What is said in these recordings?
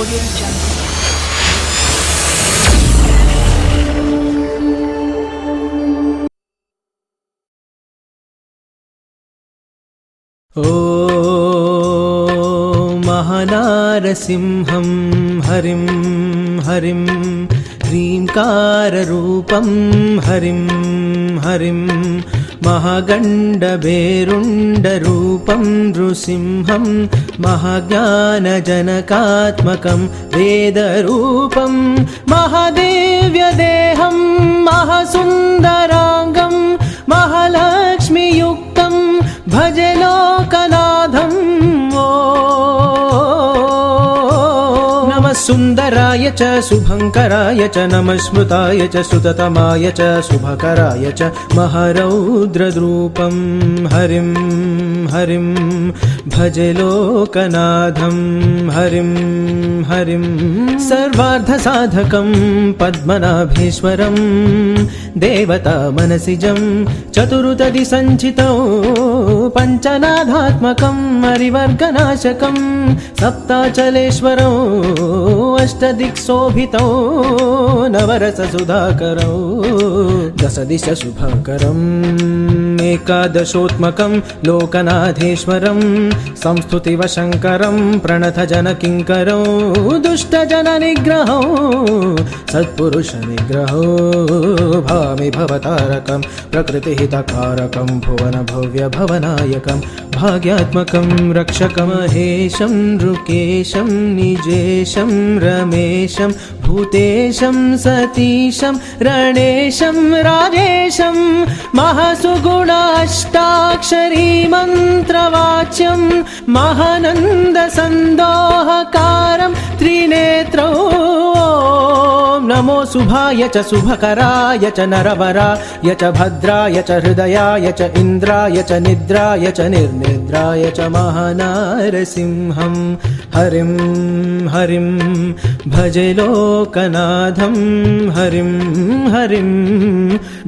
Audio Jungle. ओ महानारसिंहं हरिं हरिं ह्रीङ्काररूपं हरिं हरिं महागण्डभेरुण्डरूपं नृसिंहं महाज्ञानजनकात्मकं वेदरूपं महादेव्यदेहं महासुन्दराङ्गं महालक्ष्मीयुक्तं भजे लोकनाथं। ओ नमः सुन्दराय च शुभङ्कराय च नमः स्मृताय च सुततमाय च शुभकराय च महारौद्रद्रूपं हरिं हरिं भजे लोकनाथं हरिं हरिं सर्वार्थसाधकं पद्मनाभेश्वरं देवता मनसिजं चतुरुतदि सञ्चितौ पञ्चनाथात्मकं हरिवर्गनाशकं सप्ताचलेश्वरौ अष्टदिक्शोभितौ नवरससुधाकरौ दशदिशशुभकरम् एकादशोत्मकं लोकनाथेश्वरं संस्तुतिवशङ्करं प्रणतजनकिङ्करौ दुष्टजननिग्रहौ सत्पुरुषनिग्रहौ भामि भवतारकं प्रकृतिहितकारकं भुवनभव्यभवनायकं भाग्यात्मकं रक्षकमहेशं नृकेशं निजेशं रमेशं भूतेशं सतीशं रणेशं राजेशं महासुगुणाष्टाक्षरी मन्त्रवाच्यं महानन्दसन्दोहकारं त्रिनेत्रौ। नमो शुभाय च शुभकराय च नरवराय च भद्राय च हृदयाय च इन्द्राय च निद्राय च निर्निद्राय च महानारसिंहं हरिं हरिं भजे लोकनाथं हरिं हरिं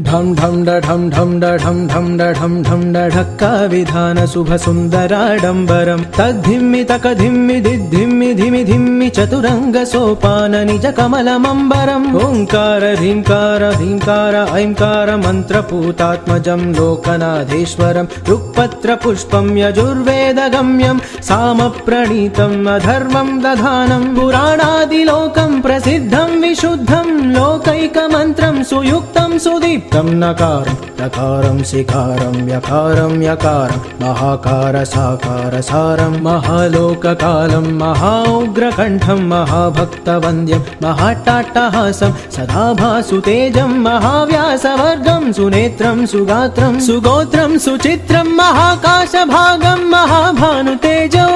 ढं ढं ढं ढं ढं ढं ढं ढं ढक्का विधान शुभ सुन्दराडम्बरं तद्धिम्मि तकधिम्मि दिद्धिम्मि धिमि धिम्मि चतुरङ्ग सोपान निज कमलमम्बरम् ओङ्कार ह्रीङ्कार ह्रीङ्कार ऐङ्कार मन्त्रपूतात्मजं लोकनाथेश्वरं ऋक्पत्र पुष्पं यजुर्वेदगम्यं सामप्रणीतम् अधर्मं दधानं पुराणादिलोकं प्रसिद्धं विशुद्धं लोकैकमन्त्रं सुयुक्तं सुदीप्तं नकारं प्रकारं शिकारं यकारं यकारं महाकार साकार सारं महालोककालं महाउग्रकण्ठं महाभक्तवन्द्यं महाट्टाट्टहासं सदा भासुतेजं महाव्यासवर्गं सुनेत्रं सुगात्रं सुगोत्रं सुचित्रं महाकाशभागं महाभानुतेजो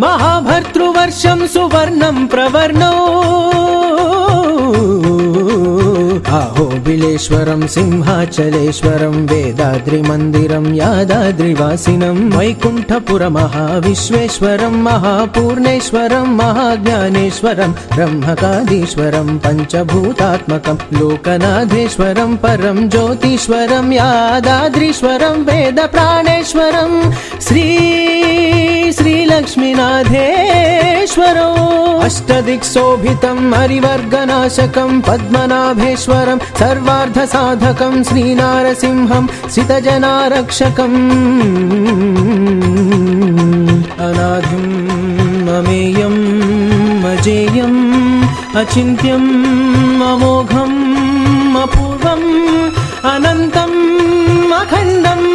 महाभर्तृवर्षं सुवर्णं प्रवर्णौ आहोबिलेश्वरं सिंहाचलेश्वरं वेदाद्रिमन्दिरं यादाद्रिवासिनं वैकुण्ठपुरमहाविश्वेश्वरं महापूर्णेश्वरं महाज्ञानेश्वरं ब्रह्मकादीश्वरं पञ्चभूतात्मकं लोकनाथेश्वरं परं ज्योतीश्वरं यादाद्रीश्वरं वेदप्राणेश्वरं श्रीलक्ष्मीनाथेश्वरौ अष्टदिक्शोभितं हरिवर्गनाशकं पद्मनाभेश्वरं सर्वार्थसाधकं श्रीनारसिंहं सितजनारक्षकम् अनादिं अमेयम् अजेयम् अचिन्त्यम् अमोघम् अपूर्वम् अनन्तम् अखण्डम्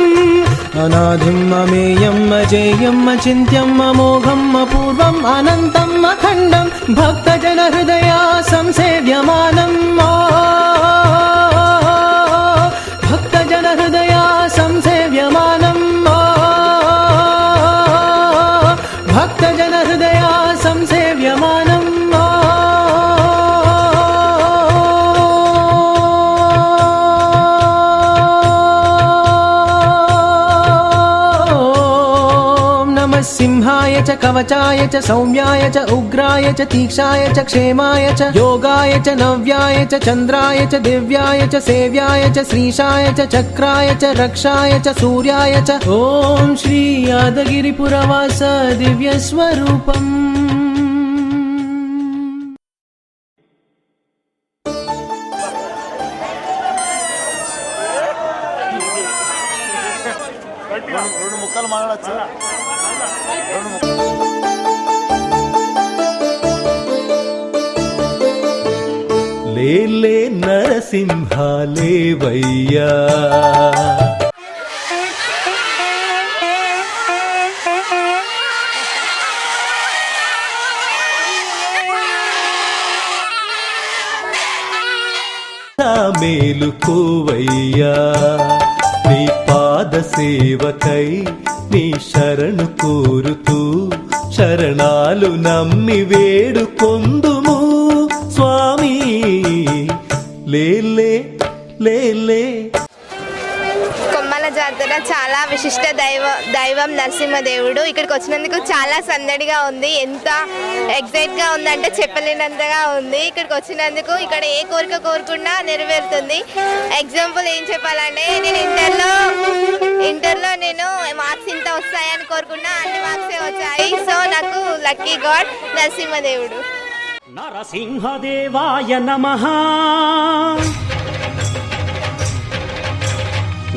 अनादिम् अमेयम् अजेयम् अचिन्त्यम् अमोघम् अपूर्वम् अनन्तम् अखण्डम् भक्तजनहृदया संसेव्यमानम् भक्तजनहृदया संसेव्यमानम् भक्तजनहृदया संसेव्यमानम् सिंहाय च कवचाय च सौम्याय च उग्राय च तीक्षाय च क्षेमाय च योगाय च नव्याय च चन्द्राय च दिव्याय च सेव्याय च श्रीशाय च चक्राय च रक्षाय च सूर्याय च ॐ श्री यादगिरिपुरवास दिव्यस्वरूपम्। రెండు ముక్కలు మాట్లాడచ్చు. లేలే నరసింహాలేవయ్యా మేలుకోవయ్యా నీ పాద సేవకై నీ శరణు కోరుతూ శరణాలు నమ్మి వేడుకొందుము స్వామి లేలే లేలే। కొమ్మల జాతర చాలా విశిష్ట దైవం నరసింహదేవుడు. ఇక్కడికి వచ్చినందుకు చాలా సందడిగా ఉంది. ఎంత ఎగ్జైట్గా ఉందంటే చెప్పలేనంతగా ఉంది. ఇక్కడికి వచ్చినందుకు ఇక్కడ ఏ కోరిక కోరుకున్నా నెరవేరుతుంది. ఎగ్జాంపుల్ ఏం చెప్పాలంటే నేను ఇంటర్లో నేను మార్క్స్ ఇంత వస్తాయని కోరుకున్నా అన్ని మార్క్సే వచ్చాయి. సో నాకు లక్కీ గాడ్ నరసింహదేవుడు. నరసింహదేవాయ నమః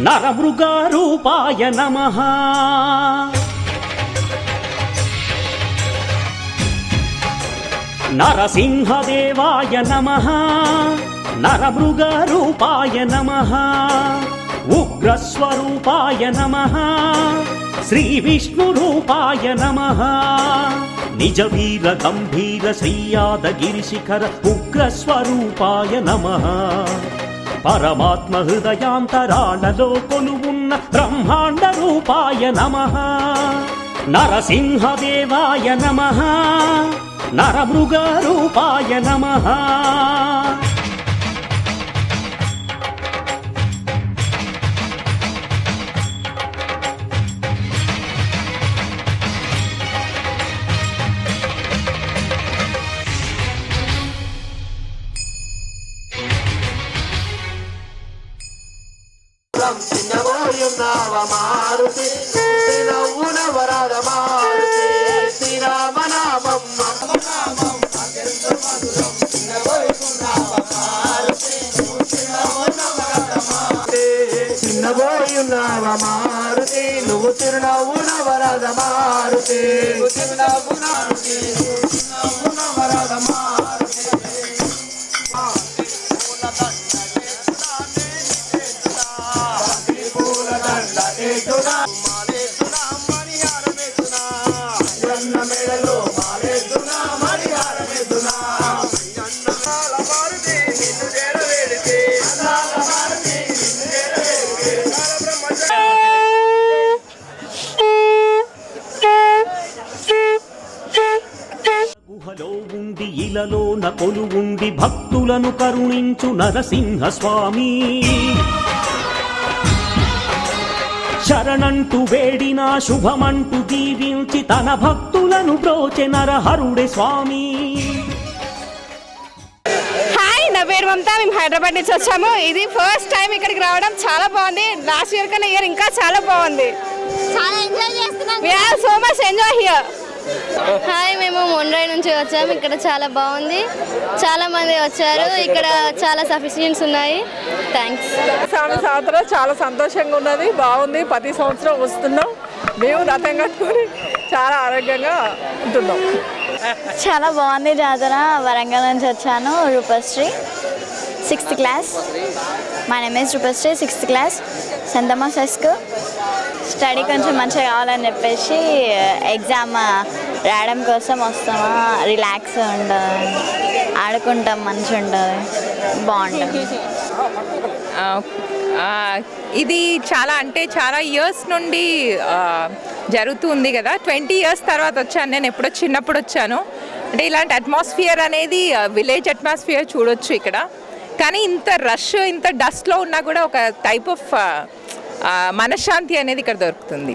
నరమృగరూపాయ నమః నరసింహదేవాయ నమః నరమృగరూపాయ నమః ఉగ్రస్వరూపాయ నమః శ్రీవిష్ణురూపాయ నమః నిజ వీర గంభీర శ్రీయాదగిరిశిఖర ఉగ్రస్వరూపాయ నమః పరమాత్మ హృదయాంతరాళలో కొలువున్న బ్రహ్మాండ రూపాయ నమః నరసింహదేవాయ నమః నరమృగరూపాయ నమః చిన్నబోయున్నావ మారుతి నవ్వున వరాల మారుతి శ్రీరామనామం చిన్నబోయున్నావ మారుతి నువ్వు తిరునవ్వున వరాల మారుతి తిరునవ్వున వరాల మారుతి గుహలో ఉండి ఇలలోన కొలువుండి భక్తులను కరుణించు నరసింహ స్వామి శరణంటూ వేడినా శుభమంటూ దీవించి తన భక్తులను బ్రోచె నరహరుడే స్వామి. హాయ్, నా పేరు మమత. మేము హైదరాబాద్ నుంచి వచ్చాము. ఇది ఫస్ట్ టైం ఇక్కడికి రావడం. చాలా బాగుంది. లాస్ట్ ఇయర్ కన్నా ఇయర్ ఇంకా చాలా బాగుంది. చాలా ఎంజాయ్ చేస్తున్నాం. We have so much enjoy here. Hi, మేము ముండ్రాయి నుంచి వచ్చాము. ఇక్కడ చాలా బాగుంది. చాలా మంది వచ్చారు. ఇక్కడ చాలా సఫిషియెంట్స్ ఉన్నాయి. థ్యాంక్స్. సంవత్సరం చాలా సంతోషంగా ఉన్నది. బాగుంది. ప్రతి సంవత్సరం వస్తున్నాం. మేము రథం కట్టుకొని చాలా ఆరోగ్యంగా ఉంటున్నాం. చాలా బాగుంది జాతర. వరంగల్ నుంచి వచ్చాను. Rupashri 6th class. My name is Rupashri 6th class, Saint Thomas high school. Study కొంచెం మంచిగా కావాలని చెప్పేసి ఎగ్జామ్ రాయడం కోసం వస్తామా. రిలాక్స్ ఉంటుంది, ఆడుకుంటాం, మంచిగా ఉంటుంది, బాగుంటుంది. ఇది చాలా ఇయర్స్ నుండి జరుగుతుంది కదా. 20 years తర్వాత వచ్చాను. నేను ఎప్పుడో చిన్నప్పుడు వచ్చాను. అంటే ఇలాంటి అట్మాస్ఫియర్ అనేది విలేజ్ అట్మాస్ఫియర్ చూడొచ్చు ఇక్కడ. కానీ ఇంత రష్, ఇంత డస్ట్లో ఉన్నా కూడా ఒక టైప్ ఆఫ్ మనశ్శాంతి అనేది ఇక్కడ దొరుకుతుంది.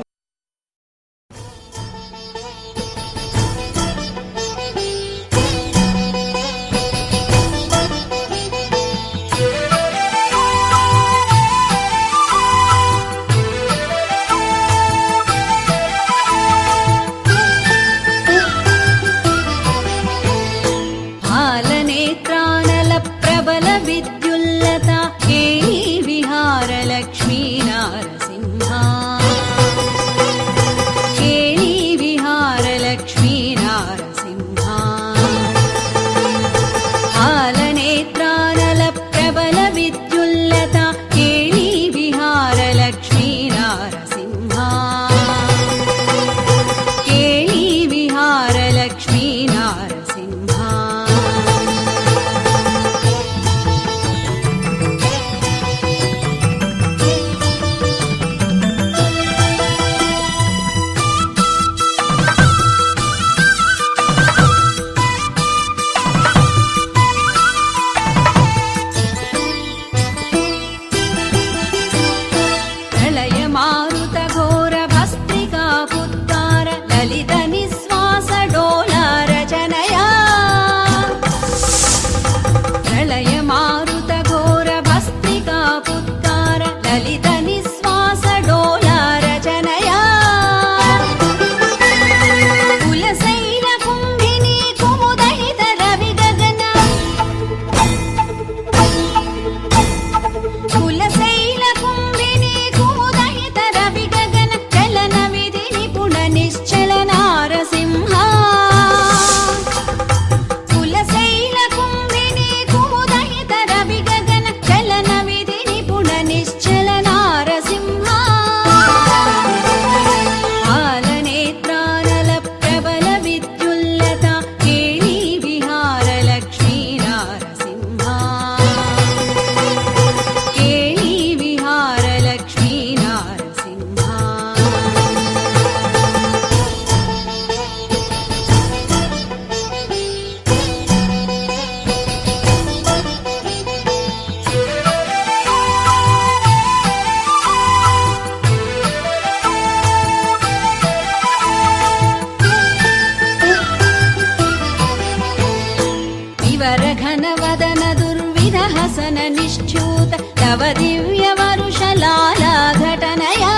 तव दिव्यवरुषलालाघटनया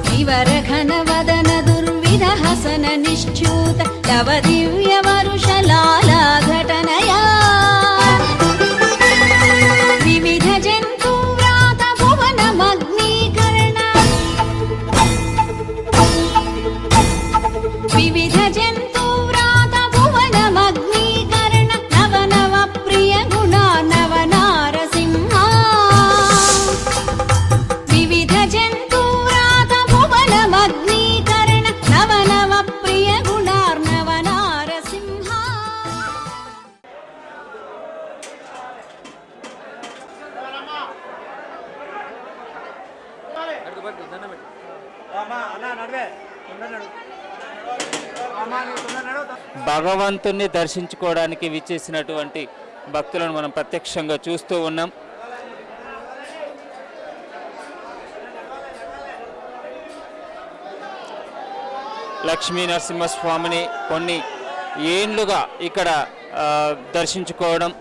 विवरघनवदन दुर्विधहसन निश्च्यूत तव दिव्यवरुषलालाघटनया विविध जन्तुव्रात भुवनमग्नीकरण विविध जन्तुव्रात भुवनमग्नीकरण नव नव प्रिय गुणा नव नारसिंहा विविध जन्तुव्रात भुवनमग्नीकरण नव नव प्रिय गुणार्नव नारसिंहा భగవంతుణ్ణి దర్శించుకోవడానికి విచ్చేసినటువంటి భక్తులను మనం ప్రత్యక్షంగా చూస్తూ ఉన్నాం. లక్ష్మీ నరసింహస్వామిని కొన్ని ఏండ్లుగా ఇక్కడ దర్శించుకోవడం,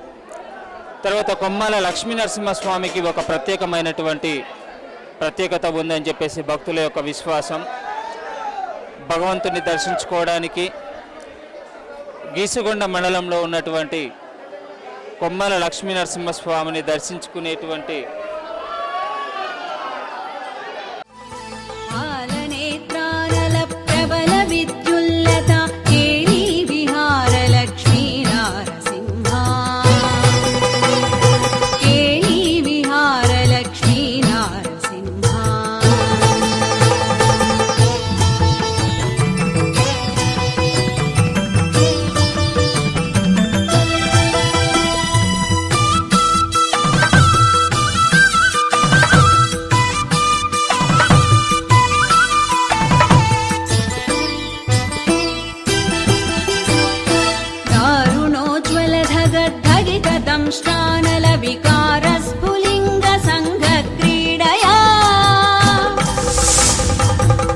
తర్వాత కొమ్మాల లక్ష్మీ నరసింహస్వామికి ఒక ప్రత్యేకమైనటువంటి ప్రత్యేకత ఉందని చెప్పేసి భక్తుల యొక్క విశ్వాసం. భగవంతుని దర్శించుకోవడానికి గీసుగొండ మండలంలో ఉన్నటువంటి కొమ్మాల లక్ష్మీ నరసింహస్వామిని దర్శించుకునేటువంటి ఆలనేత్రానల ప్రబల విద్యుల్లత కేళీ విహార లక్ష్మీ నారసింహ కేళీ విహార లక్ష్మీ నారసింహ దంష్ట్రానల వికార స్ఫులింగ సంఘ క్రీడయా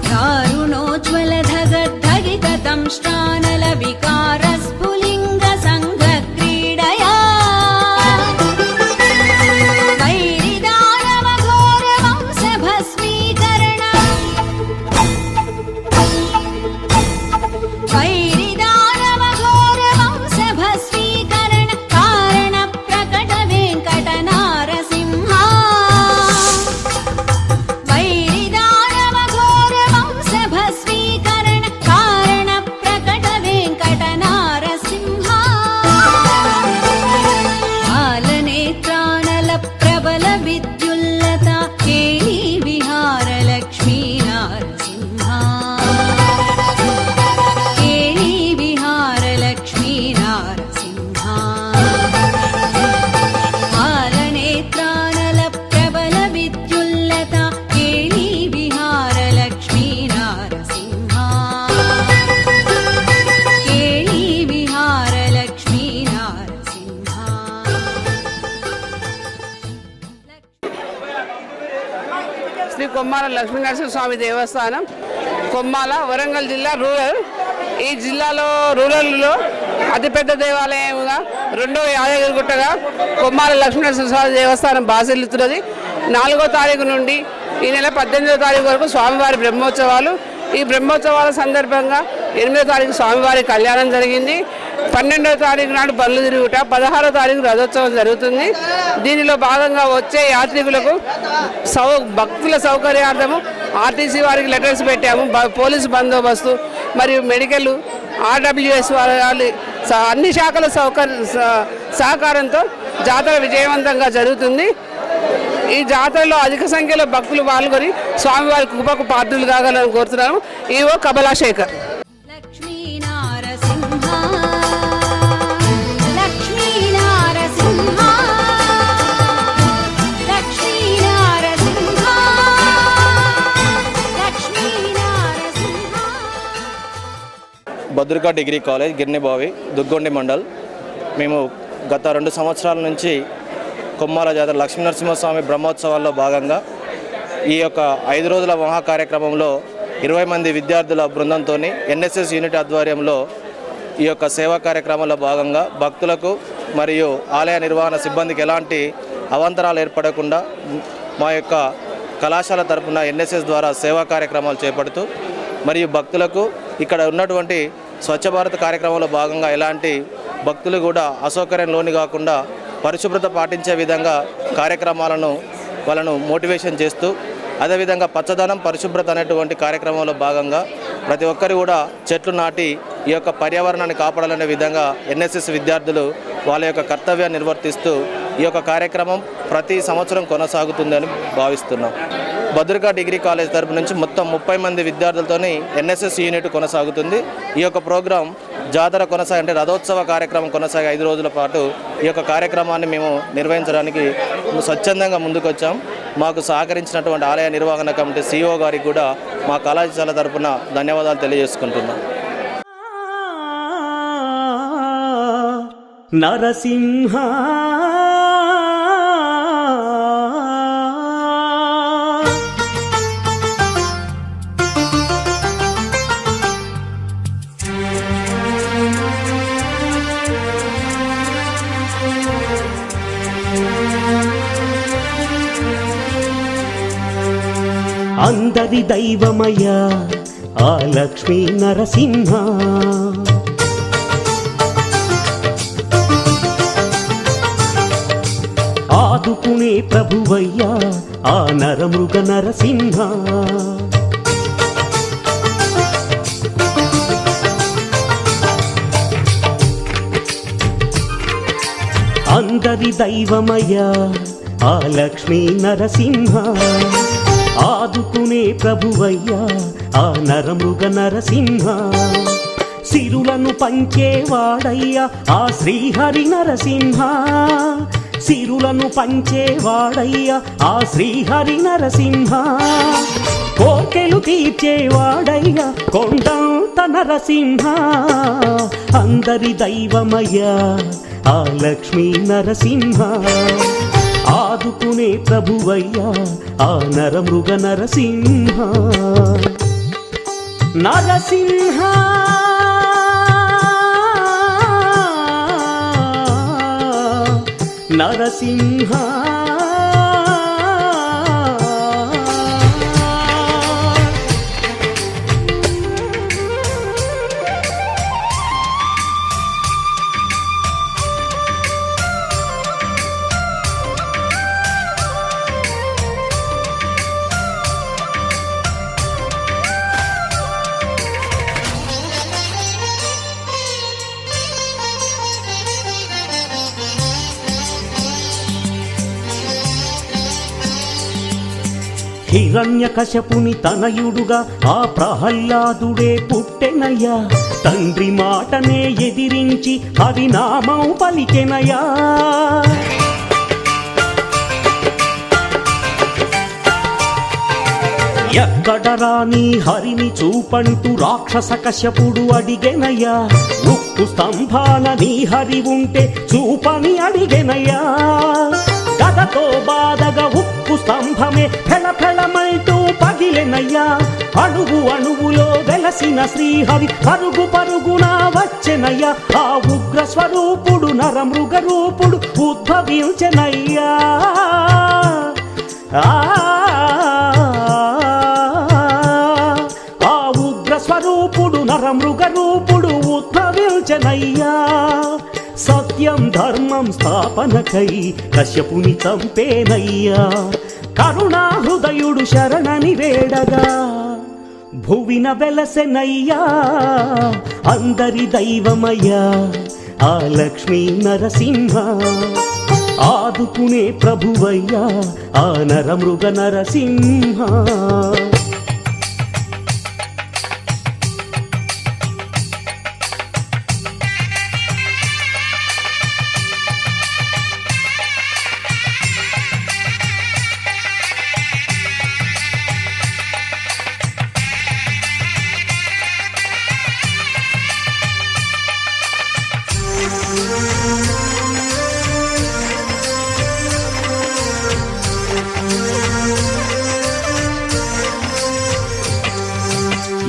దారుణోజ్వల ధగద్ధగిత దంష్ట్రానల వికార స్ఫులింగ సంఘ క్రీడయా వైరిదానవ ఘోర వంశ భస్మీకరణ వైరిదానవ ఘోర వంశ భస్మీకరణ కారణ ప్రకట వెంకట నారసింహ వైరిదానవ ఘోర వంశ భస్మీకరణ కారణ ప్రకట వెంకట నారసింహ ఆలనేత్రానల ప్రబల విద్యుల్లత కేళీ విహార లక్ష్మీ నారసింహ కేళీ విహార లక్ష్మీ నారసింహ ఆలనేత్రానల ప్రబల విద్యుల్లత కేళీ విహార లక్ష్మీ నారసింహ కేళీ విహార లక్ష్మీ నారసింహ శ్రీ కొమ్మాల లక్ష్మీ నరసింహస్వామి దేవస్థానం కొమ్మాల వరంగల్ జిల్లా రూరల్. ఈ జిల్లాలో రూరల్లో అతిపెద్ద దేవాలయంగా రెండవ యాదగిరిగుట్టగా కొమ్మాల లక్ష్మీ నరసింహస్వామి దేవస్థానం బాసిల్లుతున్నది. 4వ తారీఖు నుండి ఈ నెల 18వ తారీఖు వరకు స్వామివారి బ్రహ్మోత్సవాలు. ఈ బ్రహ్మోత్సవాల సందర్భంగా 8వ తారీఖు స్వామివారి కళ్యాణం జరిగింది. 12వ తారీఖు నాడు బళ్ళు తిరుగుట, 16వ తారీఖు రథోత్సవం జరుగుతుంది. దీనిలో భాగంగా వచ్చే యాత్రికులకు భక్తుల సౌకర్యార్థము ఆర్టీసీ వారికి లెటర్స్ పెట్టాము. పోలీసు బందోబస్తు మరియు మెడికల్ ఆర్డబ్ల్యూఎస్ వారి అన్ని శాఖల సహకారంతో జాతర విజయవంతంగా జరుగుతుంది. ఈ జాతరలో అధిక సంఖ్యలో భక్తులు పాల్గొని స్వామివారి కృపకు పాత్రులు కాగలని కోరుతున్నాము. EO కమలాశేఖర్. Lakshmi Narasimha Lakshmi Narasimha Lakshmi Narasimha Lakshmi Narasimha. భద్రిక degree college గిర్నిబావి Duggondi mandal. మేము గత 2 సంవత్సరాల నుంచి కొమ్మాల జాతర లక్ష్మీ నరసింహస్వామి బ్రహ్మోత్సవాల్లో భాగంగా ఈ యొక్క 5 రోజుల మహా కార్యక్రమంలో 20 మంది విద్యార్థుల బృందంతో ఎన్ఎస్ఎస్ యూనిట్ ఆధ్వర్యంలో ఈ యొక్క సేవా కార్యక్రమంలో భాగంగా భక్తులకు మరియు ఆలయ నిర్వహణ సిబ్బందికి ఎలాంటి అవాంతరాలు ఏర్పడకుండా మా యొక్క కళాశాల తరపున ఎన్ఎస్ఎస్ ద్వారా సేవా కార్యక్రమాలు చేపడుతూ మరియు భక్తులకు ఇక్కడ ఉన్నటువంటి స్వచ్ఛ భారత్ కార్యక్రమంలో భాగంగా ఎలాంటి భక్తులు కూడా అసౌకర్యం లోని కాకుండా పరిశుభ్రత పాటించే విధంగా కార్యక్రమాలను వాళ్ళను మోటివేషన్ చేస్తూ అదేవిధంగా పచ్చదనం పరిశుభ్రత అనేటువంటి కార్యక్రమంలో భాగంగా ప్రతి ఒక్కరు కూడా చెట్లు నాటి ఈ యొక్క పర్యావరణాన్ని కాపాడాలనే విధంగా ఎన్ఎస్ఎస్ విద్యార్థులు వాళ్ళ యొక్క కర్తవ్యాన్ని నిర్వర్తిస్తూ ఈ యొక్క కార్యక్రమం ప్రతి సంవత్సరం కొనసాగుతుందని భావిస్తున్నాం. భద్రకా డిగ్రీ కాలేజ్ తరపు నుంచి మొత్తం 30 మంది విద్యార్థులతోని ఎన్ఎస్ఎస్ యూనిట్ కొనసాగుతుంది. ఈ యొక్క ప్రోగ్రాం జాతర అంటే రథోత్సవ కార్యక్రమం కొనసాగే 5 రోజుల పాటు ఈ యొక్క కార్యక్రమాన్ని మేము నిర్వహించడానికి స్వచ్ఛందంగా ముందుకొచ్చాం. మాకు సహకరించినటువంటి ఆలయ నిర్వహణ కమిటీ సిఇఓ గారికి కూడా మా కళాశాల తరపున ధన్యవాదాలు తెలియజేసుకుంటున్నాం. నరసింహ అందరి దైవమయ ఆ లక్ష్మీ నరసింహ ఆదుకునే ప్రభువయ్యా ఆ నరమృగ నరసింహ అందరి దైవమయ ఆ లక్ష్మీ నరసింహ ఆదుకునే ప్రభువయ్యా ఆ నరమృగ నరసింహ సిరులను పంచేవాడయ్యా ఆ శ్రీహరి నరసింహ సిరులను పంచేవాడయ్యా ఆ శ్రీహరి నరసింహ కోర్కెలు తీర్చేవాడయ్యా కొండంత నరసింహ అందరి దైవమయ్యా ఆ లక్ష్మీ నరసింహ ఆదుకునే ప్రభువయ్యా ఆ నరమృగ నరసింహ నరసింహ నరసింహ హిరణ్యకశపుని తనయుడుగా ఆ ప్రహ్లాదుడే పుట్టెనయ్యా తండ్రి మాటనే ఎదిరించి హరినామం పలికెనయ్యా ఎక్కడరా నీ హరిని చూపంటూ రాక్షస కశ్యపుడు అడిగెనయ్యా ఉక్కు స్తంభాన నీ హరి ఉంటే చూపని అడిగెనయ్యా గదతో బాధగా ఉక్కు స్తంభమే ఫెళఫెళమంటూ పగిలెనయ్యా అణువు అణువులో వెలసిన శ్రీహరి పరుగు పరుగున వచ్చెనయ్యా ఆ ఉగ్ర స్వరూపుడు నరమృగ రూపుడు ఉద్భవించెనయ్యా ఆ ఉగ్ర స్వరూపుడు నరమృగ రూపుడు ఉద్భవించెనయ్యా సత్యం ధర్మం స్థాపనకై కశ్యపుని చంపేనయ్యా కరుణా హృదయుడు శరణని వేడగా భువిన వెలసెనయ్యా అందరి దైవమయ్యా ఆ లక్ష్మీ నరసింహ ఆదుకునే ప్రభువయ్యా ఆ నరమృగ నరసింహ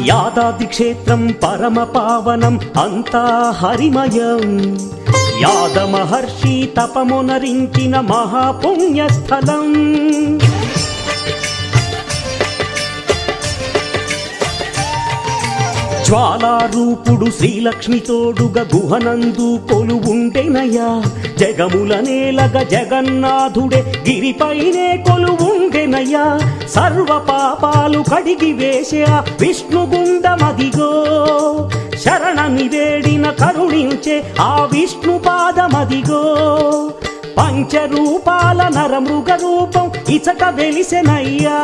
యాదాద్రి క్షేత్రం పరమ పావనం అంతా హరిమయం. యాద మహర్షి తపమునరించిన మహాపుణ్యస్థలం. జ్వాలారూపుడు శ్రీలక్ష్మి తోడుగా గుహనందు కొలువుండెనయ్యా. జగముల నేలగ జగన్నాథుడే గిరిపైనే కొలువుండెనయ్యా. సర్వ పాపాలు కడిగి వేసే ఆ విష్ణుగుండమదిగో. శరణని వేడిన కరుణించే ఆ విష్ణు పాదమదిగో. పంచరూపాల నరమృగ రూపం ఇచట వెలిసెనయ్యా.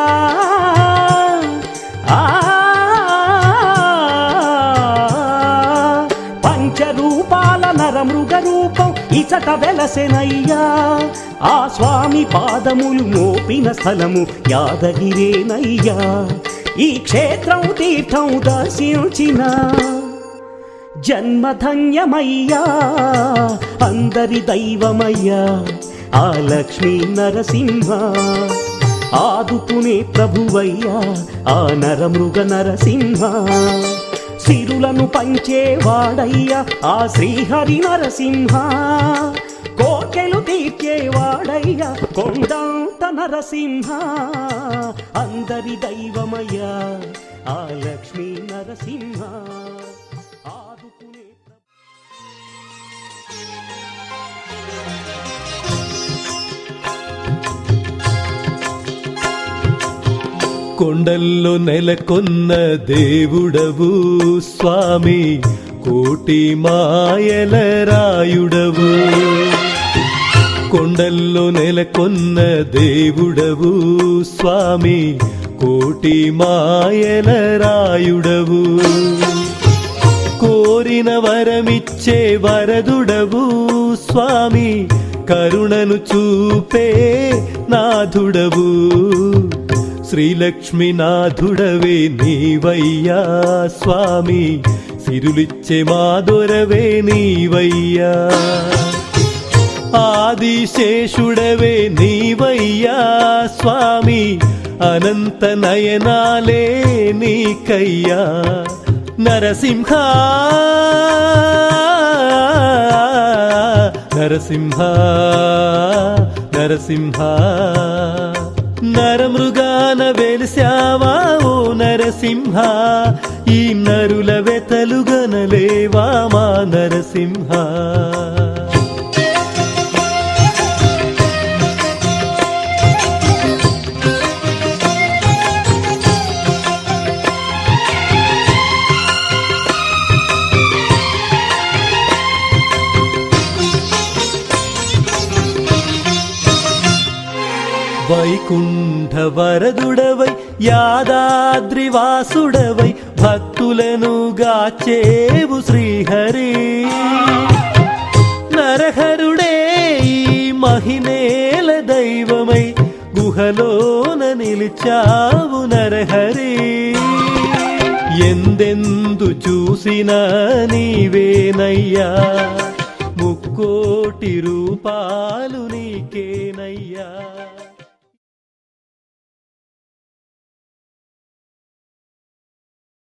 పంచరూపాల నరమృగ రూపం ఇచట వెలసెనయ్యా. ఆ స్వామి పాదములు మోపిన స్థలము యాదగిరేనయ్యా. ఈ క్షేత్రం తీర్థం దర్శించిన జన్మధన్యమయ్యా. అందరి దైవమయ్యా ఆ లక్ష్మీ నరసింహ. ఆదుకునే ప్రభువయ్యా ఆ నరమృగ నరసింహ. సిరులను పంచేవాడయ్యా ఆ శ్రీహరి నరసింహ. కోకెలు తీర్చేవాడయ్యా కొండంత నరసింహ. అందరి దైవమయ్యా ఆ లక్ష్మీ నరసింహ. కొండల్లో నెలకొన్న దేవుడవు స్వామి, కోటి మాయల రాయుడవు. కొండల్లో నెలకొన్న దేవుడవు స్వామి, కోటి మాయల రాయుడవు. కోరిన వరమిచ్చే వరదుడవు స్వామి, కరుణను చూపే నాథుడవు. శ్రీలక్ష్మీనాథుడవే నీవయ్యా స్వామి, సిరులిచ్చే మాదొరవే నీవయ్యా. ఆదిశేషుడవే నీవయ్యా స్వామి, అనంత నయనాలే నీకయ్యా. నరసింహ నరసింహ నరసింహ. నరమృగాన వెలిసావా ఓ నరసింహ, ఈ నరుల వెతలుగనలేవా మా నరసింహ. వైకుంఠ వరదుడవై యాదాద్రివాసుడవై, భక్తులను గాచేవు శ్రీహరి. నరహరుడే ఈ మహినేల దైవమై, గుహలోన నిలిచావు నరహరి. ఎందెందు చూసినా నీవేనయ్యా, ముక్కోటి రూపాలు నీకేనయ్యా.